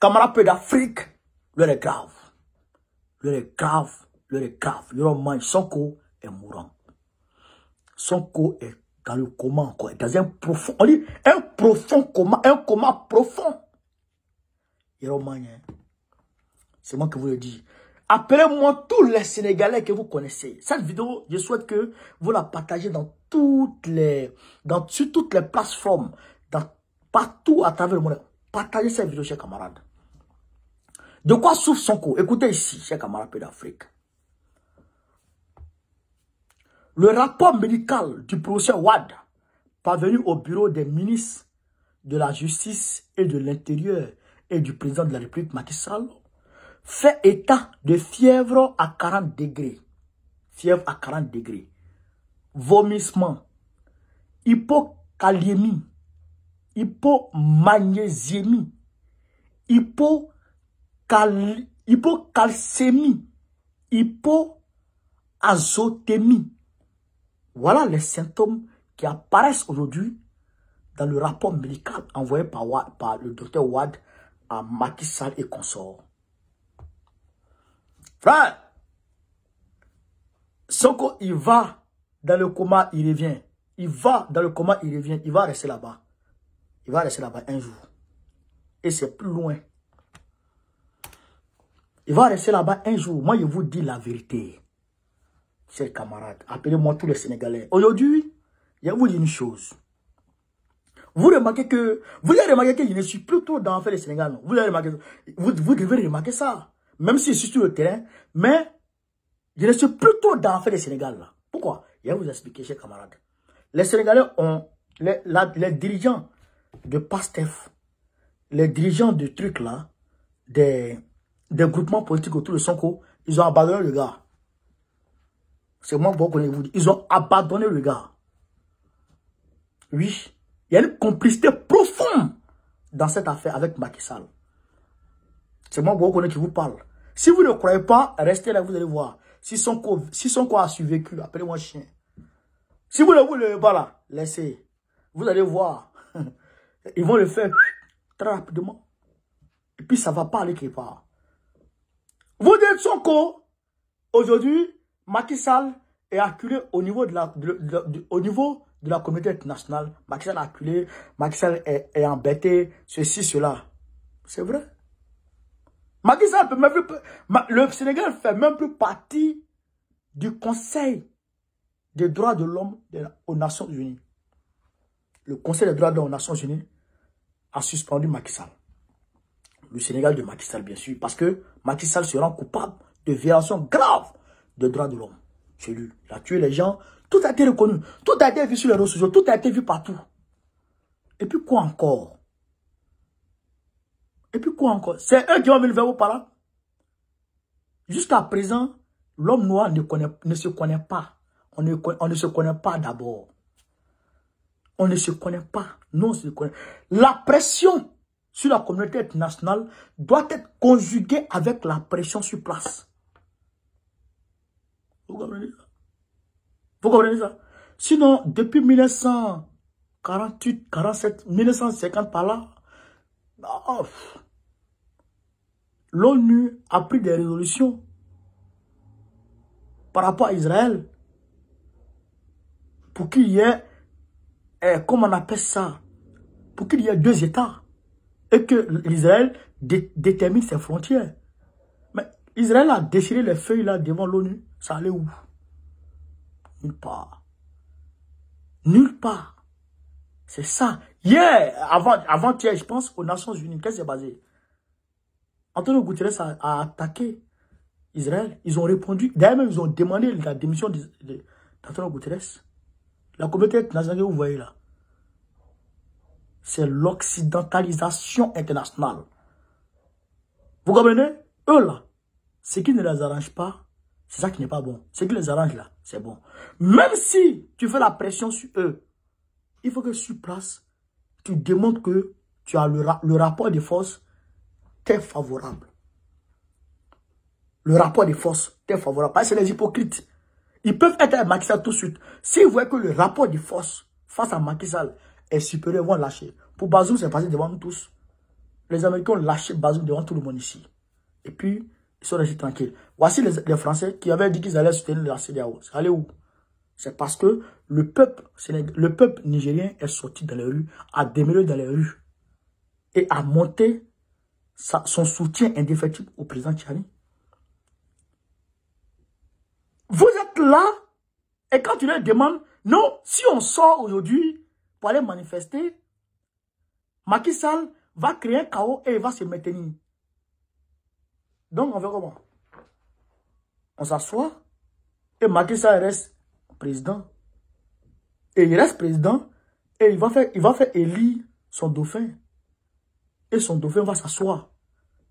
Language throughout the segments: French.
Camarades peu d'Afrique, l'heure est grave. L'heure est grave, l'heure est grave. L'heure mange, Sonko est mourant. Sonko est dans le coma encore, dans un profond, on dit un profond coma, un coma profond. L'heure mange, c'est moi qui vous le dis. Appelez-moi tous les Sénégalais que vous connaissez. Cette vidéo, je souhaite que vous la partagez sur toutes les plateformes, partout à travers le monde. Partagez cette vidéo, chers camarades. De quoi souffre Sonko? Écoutez ici, chers camarades d'Afrique. Le rapport médical du professeur Wade, parvenu au bureau des ministres de la Justice et de l'Intérieur et du président de la République, Macky Sall, fait état de fièvre à 40 degrés. Fièvre à 40 degrés. Vomissement. Hypokaliémie. Hypomagnésiémie. Hypocalcémie. Hypoazotémie. Voilà les symptômes qui apparaissent aujourd'hui dans le rapport médical envoyé par le docteur Wade à Macky Sall et consorts. Frère, Sonko, il va dans le coma, il revient. Il va dans le coma, il revient. Il va rester là-bas. Il va rester là-bas un jour. Et c'est plus loin. Il va rester là-bas un jour. Moi, je vous dis la vérité. Chers camarades, appelez-moi tous les Sénégalais. Aujourd'hui, je vais vous dire une chose. Vous avez remarqué que je ne suis plus trop dans faire les Sénégal. Non. Vous devez remarquer ça. Même si je suis sur le terrain, mais je ne suis plus trop dans faire les Sénégal. Là. Pourquoi? Je vais vous expliquer, chers camarades. Les Sénégalais ont, les dirigeants de PASTEF, les dirigeants de trucs là, des groupements politiques autour de Sonko, ils ont abandonné le gars. C'est moi qui vous dis. Ils ont abandonné le gars. Oui. Il y a une complicité profonde dans cette affaire avec Macky Sall. C'est moi qui vous parle. Si vous ne croyez pas, restez là, vous allez voir. Si Sonko a survécu, appelez-moi chien. Si vous ne voulez pas là, laissez. Vous allez voir. Ils vont le faire très rapidement. Et puis ça ne va pas aller quelque part. Vous dites Sonko, aujourd'hui, Macky Sall est acculé au niveau de la communauté internationale. Macky Sall est acculé, Macky Sall est embêté, ceci, cela. C'est vrai. Macky Sall peut même plus, le Sénégal ne fait même plus partie du Conseil des droits de l'homme aux Nations Unies. Le Conseil des droits de l'homme aux Nations Unies a suspendu Macky Sall. Le Sénégal de Macky Sall, bien sûr, parce que Macky Sall se rend coupable de violations graves des droits de l'homme. Chez lui, il a tué les gens, tout a été reconnu, tout a été vu sur les réseaux sociaux, tout a été vu partout. Et puis quoi encore? C'est eux qui vont venir vers vous par là. Jusqu'à présent, l'homme noir ne se connaît pas. On ne se connaît pas d'abord. On ne se connaît pas. Non, on se connaît. La pression sur la communauté internationale doit être conjuguée avec la pression sur place. Vous comprenez ça? Vous comprenez ça? Sinon, depuis 1948, 47, 1950 par là, l'ONU a pris des résolutions par rapport à Israël pour qu'il y ait, comment on appelle ça, pour qu'il y ait 2 États et que l'Israël détermine ses frontières. Mais Israël a déchiré les feuilles là devant l'ONU. Ça allait où? Nulle part. Nulle part. C'est ça. Hier, avant-hier, je pense, aux Nations Unies, qu'est-ce qui s'est basé? Antonio Guterres a attaqué Israël. Ils ont répondu. D'ailleurs, même, ils ont demandé la démission d'Antonio Guterres. La communauté internationale que vous voyez là, c'est l'occidentalisation internationale. Vous comprenez? Eux là, ce qui ne les arrange pas, c'est ça qui n'est pas bon. Ce qui les arrange là, c'est bon. Même si tu fais la pression sur eux, il faut que sur place, tu démontres que tu as le rapport de force t'est favorable. Le rapport de force t'est favorable. Parce que c'est les hypocrites. Ils peuvent être à Macky Sall tout de suite. S'ils voient que le rapport de force face à Macky Sall est supérieur, ils vont lâcher. Pour Bazoum, c'est passé devant nous tous. les Américains ont lâché Bazoum devant tout le monde ici. Et puis, ils sont restés tranquilles. Voici les Français qui avaient dit qu'ils allaient soutenir la CEDEAO. C'est allé où? C'est parce que le peuple nigérien est sorti dans les rues, a démêlé dans les rues et a monté son soutien indéfectible au président Tchani. Vous êtes là et quand tu leur demandes, non, si on sort aujourd'hui pour aller manifester, Macky Sall va créer un chaos et il va se maintenir. Donc, on fait comment? On s'assoit et Macky Sall reste président. Et il reste président et il va faire élire son dauphin. Et son dauphin va s'asseoir.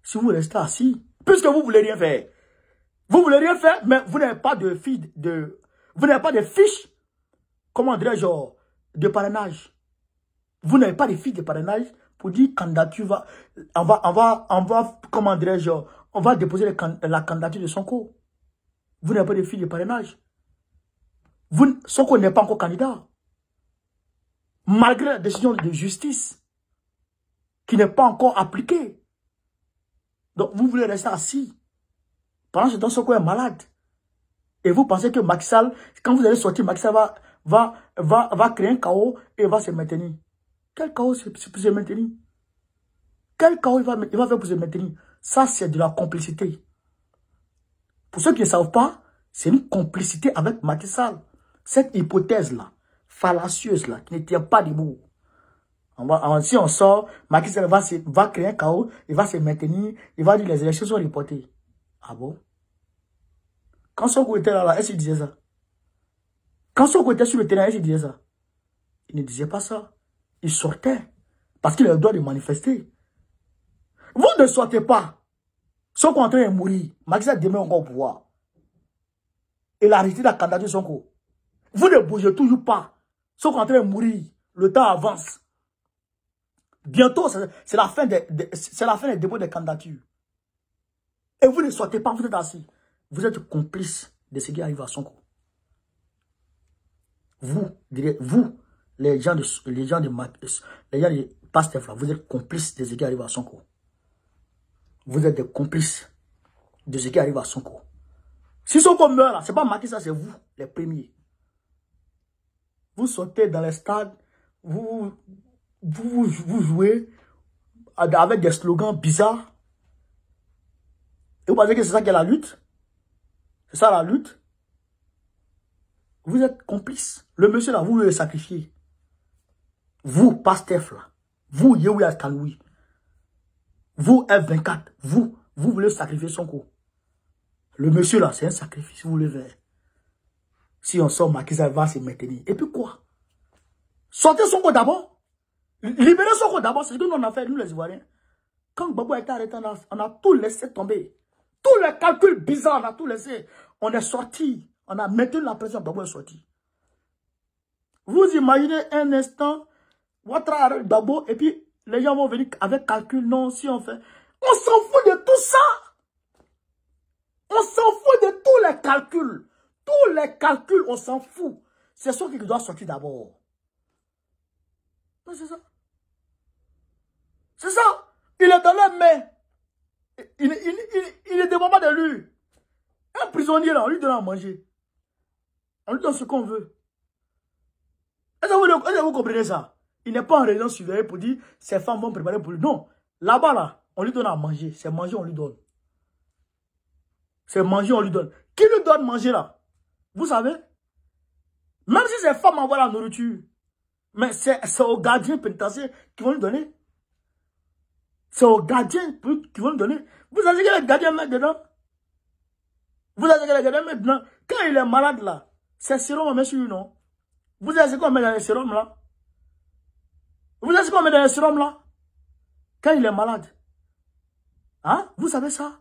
Si vous restez assis, puisque vous ne voulez rien faire. Vous ne voulez rien faire, mais vous n'avez pas de vous n'avez pas de fiches, comment dirais-je, de parrainage. Vous n'avez pas de fiches de parrainage pour dire candidature va, on va, comment dirais-je, on va déposer la candidature de Sonko. Vous n'avez pas de fiches de parrainage. Sonko n'est pas encore candidat. Malgré la décision de justice qui n'est pas encore appliquée. Donc vous voulez rester assis. Pendant ce temps, Sonko est malade. Et vous pensez que Macky Sall, quand vous allez sortir, Macky Sall va créer un chaos et va se maintenir. Quel chaos c'est pour se maintenir? Quel chaos il va faire pour se maintenir? Ça, c'est de la complicité. Pour ceux qui ne savent pas, c'est une complicité avec Macky Sall. Cette hypothèse-là, fallacieuse-là, qui ne tient pas debout. Si on sort, Macky Sall va créer un chaos, il va se maintenir, il va dire les élections sont reportées. Ah bon? Quand Sonko était là, est-ce qu'il disait ça? Quand Sonko était sur le terrain, est-ce qu'il disait ça? Il ne disait pas ça. Il sortait. Parce qu'il a le droit de manifester. Vous ne sortez pas. Sonko est en train de mourir. Macky Sall demeure encore au pouvoir. Il a arrêté la candidature de Sonko. Vous ne bougez toujours pas. Sonko est en train de mourir. Le temps avance. Bientôt, c'est la fin des dépôts des candidatures. Et vous ne sortez pas, vous êtes assis. Vous êtes complice de ce qui arrive à Sonko. Vous, les gens de Pastef, là, vous êtes complices de ce qui arrive à Sonko. Vous êtes des complices de ce qui arrive à Sonko. Si Sonko meurt là, c'est pas Macky Sall, c'est vous, les premiers. Vous sortez dans les stades, vous jouez avec des slogans bizarres. Et vous pensez que c'est ça qui est la lutte? C'est ça la lutte? Vous êtes complice. Le monsieur là, vous voulez le sacrifier. Vous, Pastef là. Vous, Yehoui Kaloui. Vous, F24. Vous voulez sacrifier Sonko. Le monsieur là, c'est un sacrifice. Vous voulez faire. Si on sort, Macky Sall va se maintenir. Et puis quoi? Sortez Sonko d'abord. Libérez Sonko d'abord. C'est ce que nous on a fait, nous les Ivoiriens. Quand Gbagbo a été arrêté, on a tout laissé tomber. Tous les calculs bizarres, on a tout laissé. On est sorti. On a maintenu la pression. Gbagbo est sorti. Vous imaginez un instant, Ouattara arrête Gbagbo, et puis les gens vont venir avec calcul. Non, si on fait. On s'en fout de tout ça. On s'en fout de tous les calculs. Tous les calculs, on s'en fout. C'est ça qui doit sortir d'abord. C'est ça. C'est ça. Il est dans les mains. Il ne dépend pas de lui. Un prisonnier là, on lui donne à manger. On lui donne ce qu'on veut. Est-ce que vous comprenez ça? Il n'est pas en résidence surveillée pour dire ses femmes vont préparer pour lui. Non. Là-bas là, on lui donne à manger. C'est manger, on lui donne. C'est manger, on lui donne. Qui lui donne manger là? Vous savez? Même si ces femmes envoient la nourriture. Mais c'est aux gardiens pénitentiaires qui vont lui donner. C'est aux gardiens qui vont lui donner. Vous savez que les gardiens mettent dedans? Vous savez que les gardiens mettent dedans? Quand il est malade là, c'est sérum on met sur lui, non? Vous savez ce qu'on met dans les sérums là? Vous savez ce qu'on met dans les sérums là? Quand il est malade. Hein? Vous savez ça?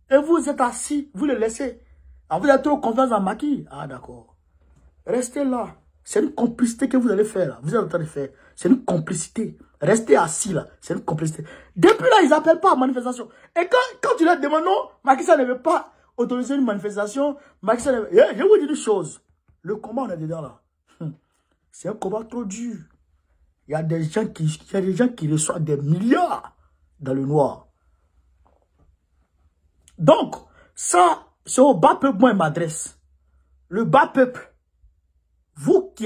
Et vous êtes assis, vous le laissez. Ah, vous êtes trop confiance en Macky. Ah d'accord. Restez là. C'est une complicité que vous allez faire là. Vous êtes en train de faire. C'est une complicité. Restez assis là. C'est une complicité. Depuis là, ils n'appellent pas à manifestation. Et quand tu leur demandes non, Macky Sall ne veut pas autoriser une manifestation. Macky Sall ne veut... Je vous dis une chose. Le combat, on est dedans là. C'est un combat trop dur. Il y a des gens qui reçoivent des milliards dans le noir. Donc, ça, c'est au bas peuple, moi, je m'adresse. Le bas peuple, vous qui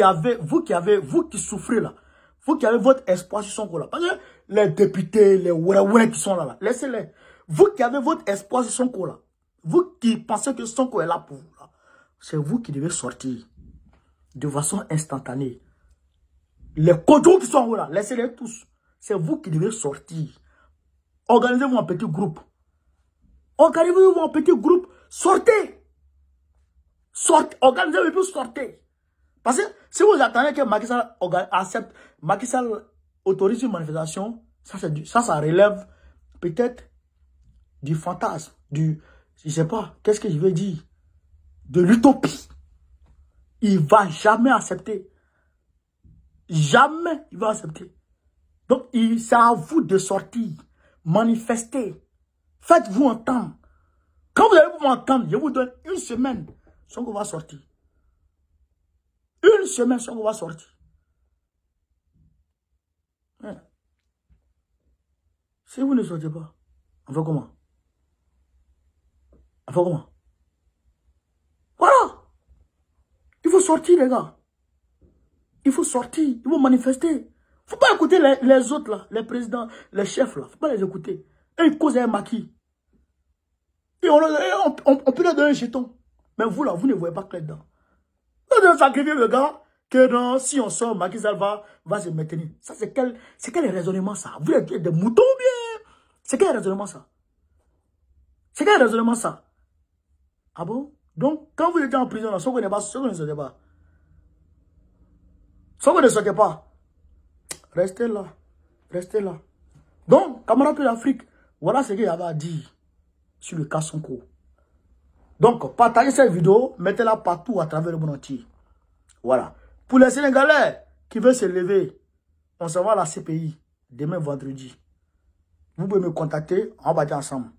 souffrez là, vous qui avez votre espoir sur Sonko là, parce que les députés, les ouais qui sont là, laissez-les. Vous qui avez votre espoir sur Sonko là, vous qui pensez que Sonko est là pour vous là, c'est vous qui devez sortir de façon instantanée. Les codons qui sont en haut là, laissez-les tous. C'est vous qui devez sortir. Organisez-vous en petit groupe. Organisez-vous en petit groupe. Sortez. Sortez. Organisez-vous et puis sortez. Parce que si vous attendez que Macky Sall accepte, Macky Sall autorise une manifestation, ça relève peut-être du fantasme, je sais pas, qu'est-ce que je veux dire, de l'utopie. Il va jamais accepter. Jamais il va accepter. Donc, c'est à vous de sortir, manifester. Faites-vous entendre. Quand vous allez vous entendre, je vous donne une semaine, Sonko va sortir. Une semaine, Sonko va sortir. Ouais. Si vous ne sortez pas, on fait comment? On fait comment? Voilà. Il faut sortir, les gars. Il faut sortir, il faut manifester. Il ne faut pas écouter les autres, là, les présidents, les chefs. Il ne faut pas les écouter. Et ils causent un maquis. Et on peut leur donner un jeton. Mais vous, là, vous ne voyez pas clair dedans. Vous devez sacrifier le gars que non, si on sort, Macky Sall va se maintenir. Ça, c'est quel raisonnement, ça? Vous êtes des moutons ou bien? C'est quel raisonnement, ça? C'est quel raisonnement, ça? Ah bon? Donc, quand vous étiez en prison, là, Sonko ne sortait pas. Sonko ne sortait pas. Restez là. Restez là. Donc, camarades de l'Afrique, voilà ce qu'il y avait à dire sur le cas Sonko. Donc, partagez cette vidéo, mettez-la partout à travers le monde entier. Voilà. Pour les Sénégalais qui veulent se lever, on se voit à la CPI demain vendredi. Vous pouvez me contacter, on va dire ensemble.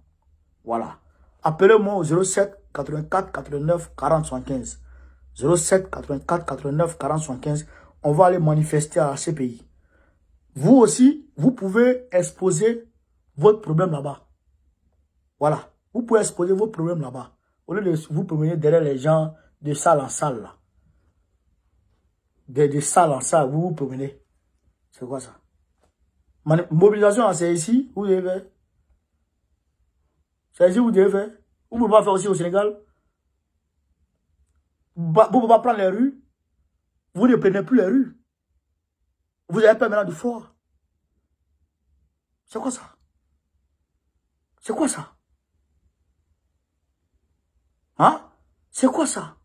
Voilà. Appelez-moi au 07 84 89 40 75. 07 84 89 40 75. On va aller manifester à la CPI. Vous aussi, vous pouvez exposer votre problème là-bas. Voilà. Vous pouvez exposer vos problèmes là-bas. Au lieu de vous promener derrière les gens de salle en salle là. De salle en salle, vous vous promenez. C'est quoi ça? Mobilisation, c'est ici, vous devez faire. C'est ici, vous devez faire. Vous ne pouvez pas faire aussi au Sénégal. Vous ne pouvez pas prendre les rues. Vous ne prenez plus les rues. Vous avez peur maintenant du fort. C'est quoi ça? C'est quoi ça? Hein? C'est quoi ça?